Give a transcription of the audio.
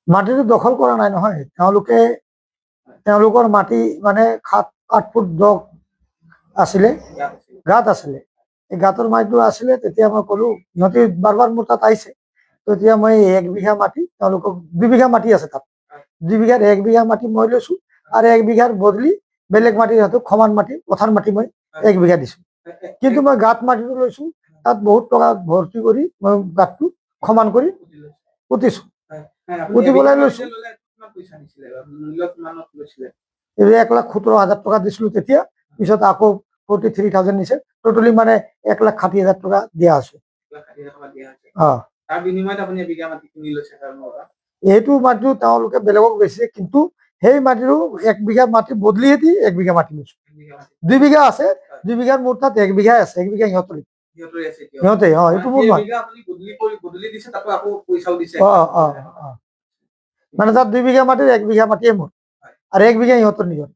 মাটিটো দখল কৰা নাই নহয়, তেওঁলোকৰ মাটি মানে 7-8 ফুট দ আছিলে, গাঁত আছিলে। এই গাঁতৰ মাটিটো আছিলে। তেতিয়া মই ক'লো, সিহঁতে বাৰ মোৰ তাত আহিছে। তেতিয়া মই 1 বিঘা মাটি তেওঁলোকক 2 বিঘা মাটি আছে তাত, 2 বিঘাৰ 1 বিঘা মাটি মই লৈছো, আৰু 1 বিঘাৰ বদলি বেলেগ মাটি সিহঁতক সমান মাটি পথাৰ মাটি মই 1 বিঘা দিছো। কিন্তু মই গাঁত মাটিটো লৈছো, তাত বহুত টকা ভৰ্তি কৰি মই গাঁতটো সমান কৰি পুতিছো, পুতি পেলাই লৈছো। 1,17,000 টকা দিছিলো তেতিয়া, পিছত আকৌ 43,000 নিছে, টোটেলি মানে 1,60,000 টকা দিয়া আছে। এইটো মাটিটো তেওঁলোকে বেলেগক বেচিছে, কিন্তু সেই মাটিৰো 1 বিঘা মাটি বদলিয়ে দি 1 বিঘা মাটি লৈছো। 2 বিঘা আছে, 2 বিঘাৰ মোৰ তাত 1 বিঘাই আছে, 1 বিঘা সিহঁতৰ। সিহঁতে এইটো মোৰ মানে তাত 2 বিঘা মাটিৰ 1 বিঘা মাটিয়ে মোৰ, আৰু 1 বিঘা সিহঁতৰ নিজৰ।